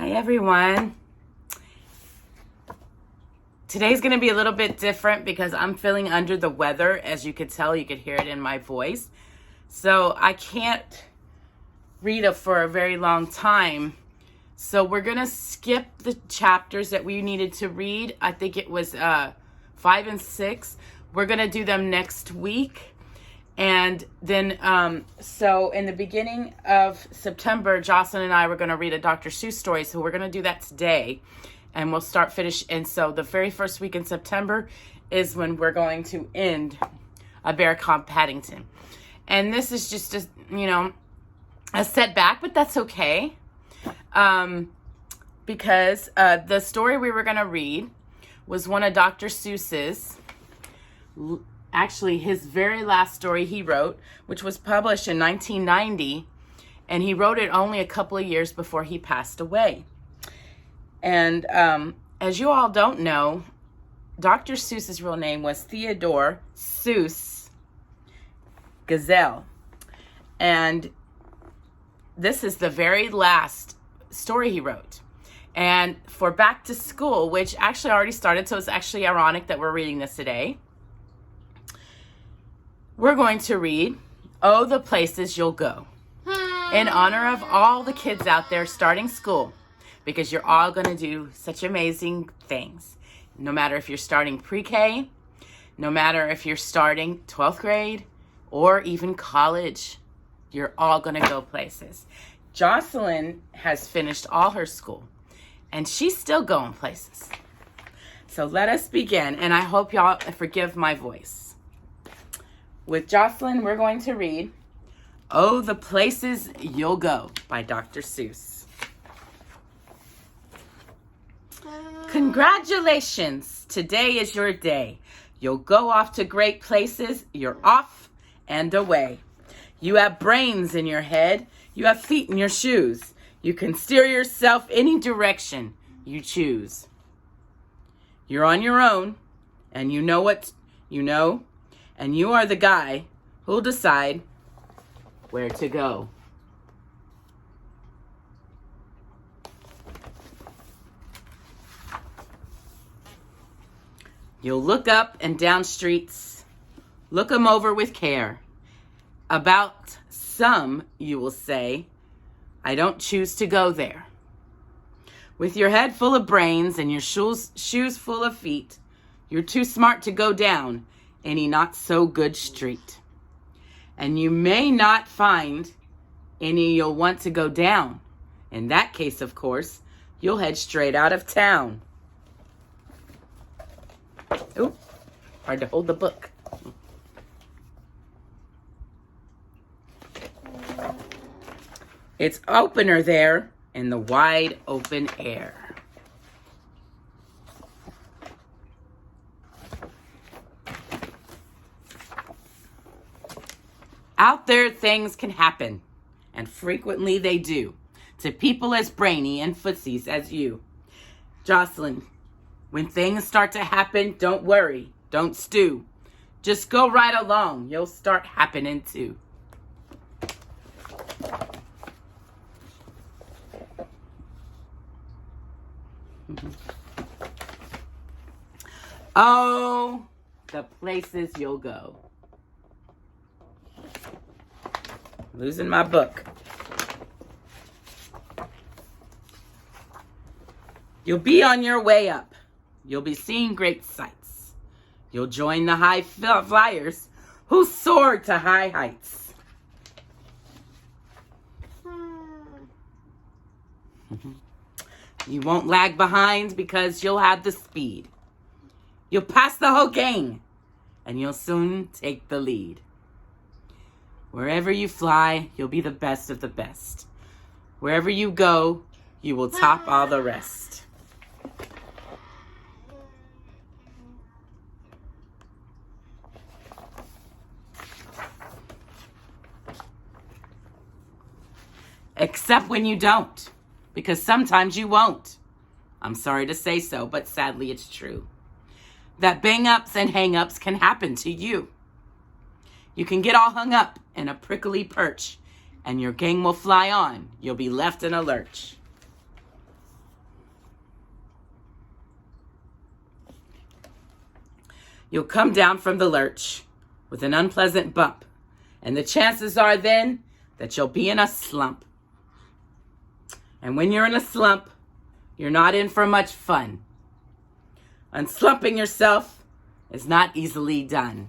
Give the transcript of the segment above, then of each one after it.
Hi everyone. Today's going to be a little bit different because I'm feeling under the weather. As you could tell, you could hear it in my voice. So I can't read it for a very long time. So we're going to skip the chapters that we needed to read. I think it was 5 and 6. We're going to do them next week. And then, so in the beginning of September, Jocelyn and I were going to read a Dr. Seuss story. So we're going to do that today. And we'll finish. And so the very first week in September is when we're going to end A Bear Called Paddington. And this is just a setback, but that's okay. Because the story we were going to read was one of Dr. Seuss's, actually his very last story he wrote, which was published in 1990. And he wrote it only a couple of years before he passed away. And as you all don't know, Dr. Seuss's real name was Theodore Seuss Gazelle. And this is the very last story he wrote. And for back to school, which actually already started, so it's actually ironic that we're reading this today, we're going to read Oh, the Places You'll Go, in honor of all the kids out there starting school. Because you're all going to do such amazing things. No matter if you're starting pre-K, no matter if you're starting 12th grade, or even college, you're all going to go places. Jocelyn has finished all her school, and she's still going places. So let us begin, and I hope y'all forgive my voice. With Jocelyn, we're going to read Oh, the Places You'll Go by Dr. Seuss. Congratulations! Today is your day. You'll go off to great places. You're off and away. You have brains in your head. You have feet in your shoes. You can steer yourself any direction you choose. You're on your own, and you know what you know, and you are the guy who'll decide where to go. You'll look up and down streets, look 'em over with care. About some, you will say, I don't choose to go there. With your head full of brains and your shoes full of feet, you're too smart to go down any not so good street. And you may not find any you'll want to go down. In that case, of course, you'll head straight out of town. Oh, hard to hold the book. It's opener there in the wide open air. Out there, things can happen, and frequently they do, to people as brainy and footsies as you. Jocelyn, when things start to happen, don't worry, don't stew. Just go right along, you'll start happening too. Oh, the places you'll go. Losing my book. You'll be on your way up. You'll be seeing great sights. You'll join the high flyers who soar to high heights. You won't lag behind because you'll have the speed. You'll pass the whole gang, and you'll soon take the lead. Wherever you fly, you'll be the best of the best. Wherever you go, you will top all the rest. Except when you don't, because sometimes you won't. I'm sorry to say so, but sadly it's true. That bang-ups and hang-ups can happen to you. You can get all hung up in a prickly perch, and your gang will fly on. You'll be left in a lurch. You'll come down from the lurch with an unpleasant bump, and the chances are then that you'll be in a slump. And when you're in a slump, you're not in for much fun. Unslumping yourself is not easily done.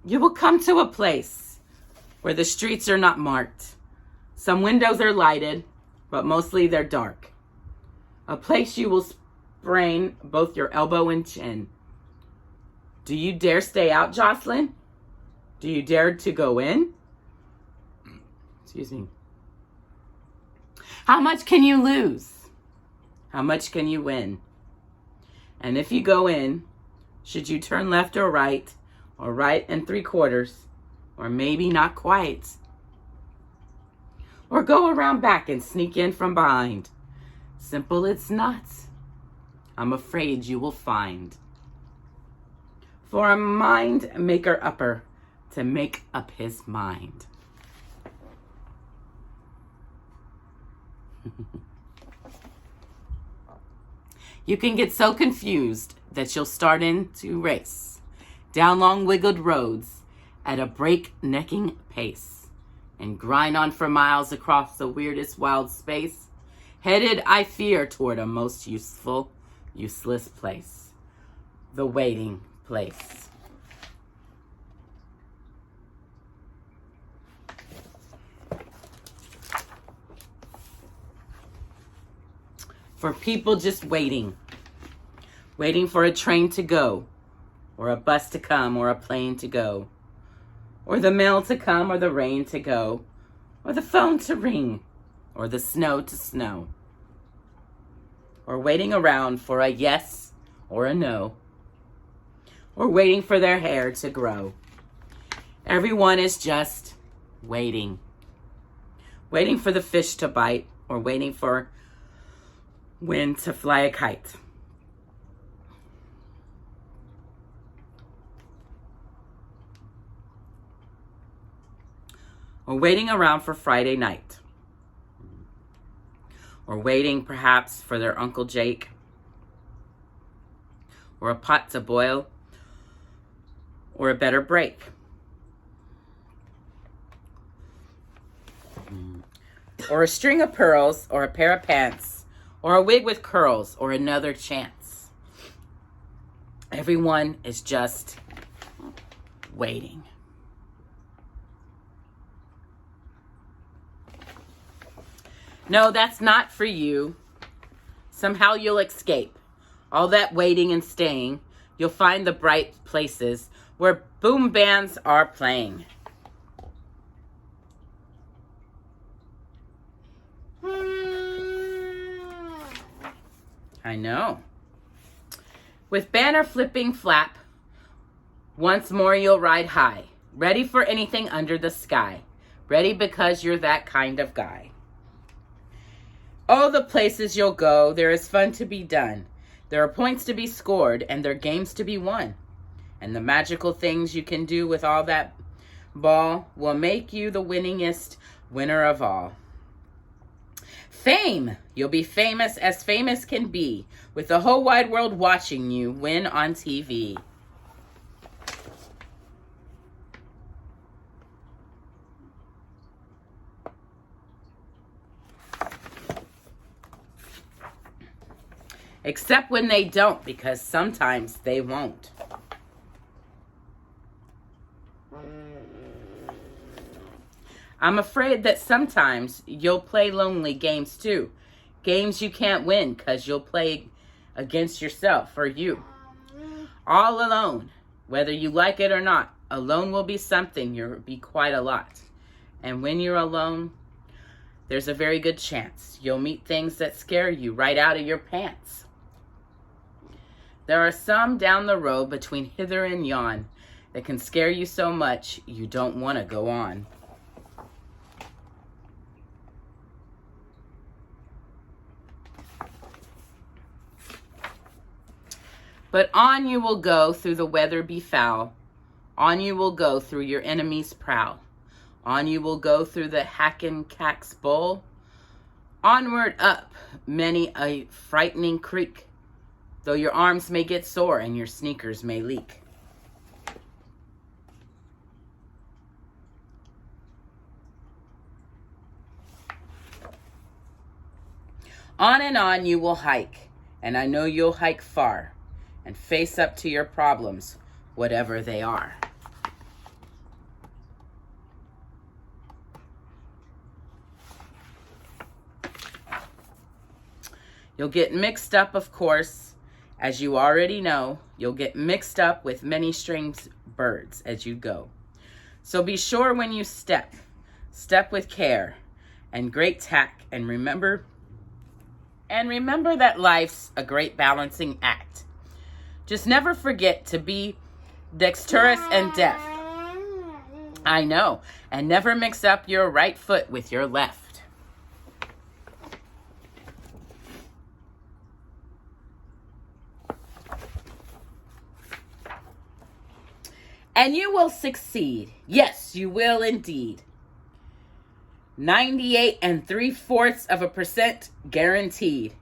You will come to a place where the streets are not marked. Some windows are lighted, but mostly they're dark. A place you will sprain both your elbow and chin. Do you dare stay out, Jocelyn? Do you dare to go in? Excuse me. How much can you lose? How much can you win? And if you go in, should you turn left or right 3/4, or maybe not quite? Or go around back and sneak in from behind? Simple it's not, I'm afraid you will find. For a mind maker upper to make up his mind. You can get so confused that you'll start into race down long wiggled roads at a breaknecking pace and grind on for miles across the weirdest wild space, headed, I fear, toward a most useful, useless place, the waiting place. For people just waiting for a train to go, or a bus to come, or a plane to go, or the mail to come, or the rain to go, or the phone to ring, or the snow to snow, or waiting around for a yes or a no, or waiting for their hair to grow. Everyone is just waiting. Waiting for the fish to bite, or waiting for wind to fly a kite. Or waiting around for Friday night. Or waiting perhaps for their Uncle Jake. Or a pot to boil. Or a better break. Or a string of pearls, or a pair of pants, or a wig with curls, or another chance. Everyone is just waiting. No, that's not for you. Somehow you'll escape all that waiting and staying. You'll find the bright places where boom bands are playing. I know. With banner flipping flap, once more you'll ride high, ready for anything under the sky, ready because you're that kind of guy. Oh, the places you'll go, there is fun to be done. There are points to be scored, and there are games to be won. And the magical things you can do with all that ball will make you the winningest winner of all. Fame! You'll be famous as famous can be, with the whole wide world watching you win on TV. Except when they don't, because sometimes they won't. I'm afraid that sometimes you'll play lonely games too. Games you can't win because you'll play against yourself or you. All alone, whether you like it or not. Alone will be something, you'll be quite a lot. And when you're alone, there's a very good chance you'll meet things that scare you right out of your pants. There are some down the road between hither and yon that can scare you so much you don't want to go on. But on you will go through the weather be foul. On you will go through your enemy's prowl. On you will go through the Hackencack's bowl. Onward up many a frightening creek, though your arms may get sore and your sneakers may leak. On and on you will hike, and I know you'll hike far, and face up to your problems, whatever they are. You'll get mixed up, of course, as you already know. You'll get mixed up with many strange birds as you go. So be sure when you step with care and great tact, and remember that life's a great balancing act. Just never forget to be dexterous and deft. I know, and never mix up your right foot with your left. And you will succeed. Yes, you will indeed. 98.75% guaranteed.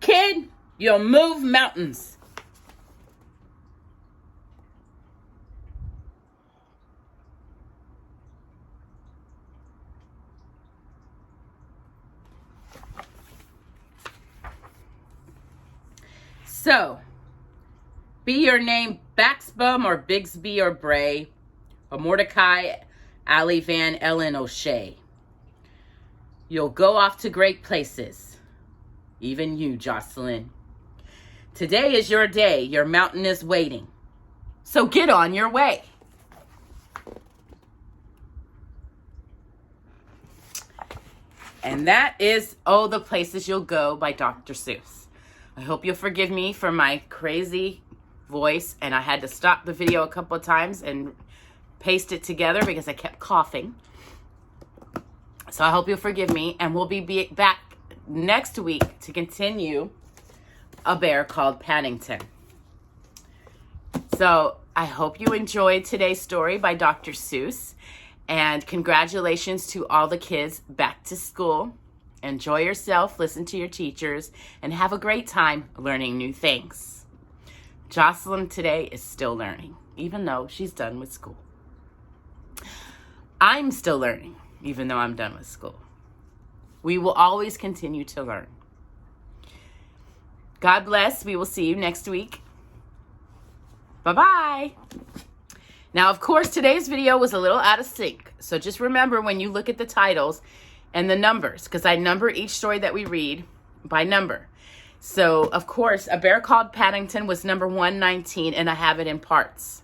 Kid, you'll move mountains. So, be your name Baxbum or Bigsby or Bray or Mordecai, Ali Van Ellen O'Shea. You'll go off to great places. Even you, Jocelyn. Today is your day. Your mountain is waiting. So get on your way. And that is Oh, the Places You'll Go by Dr. Seuss. I hope you'll forgive me for my crazy voice, and I had to stop the video a couple of times and paste it together because I kept coughing. So I hope you'll forgive me, and we'll be back next week to continue A Bear Called Paddington. So I hope you enjoyed today's story by Dr. Seuss, and congratulations to all the kids back to school. Enjoy yourself, listen to your teachers, and have a great time learning new things. Jocelyn today is still learning, even though she's done with school. I'm still learning, even though I'm done with school. We will always continue to learn. God bless. We will see you next week. Bye-bye. Now, of course, today's video was a little out of sync. So just remember when you look at the titles and the numbers, because I number each story that we read by number. So, of course, A Bear Called Paddington was number 119, and I have it in parts.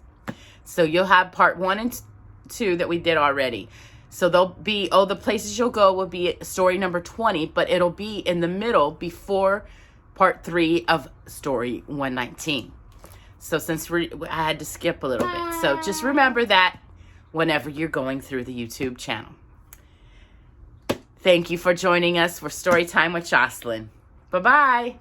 So you'll have part 1 and 2 that we did already. So they'll be, Oh, the Places You'll Go will be story number 20, but it'll be in the middle before part 3 of story 119. So since I had to skip a little bit. So just remember that whenever you're going through the YouTube channel. Thank you for joining us for Storytime with Jocelyn. Bye-bye.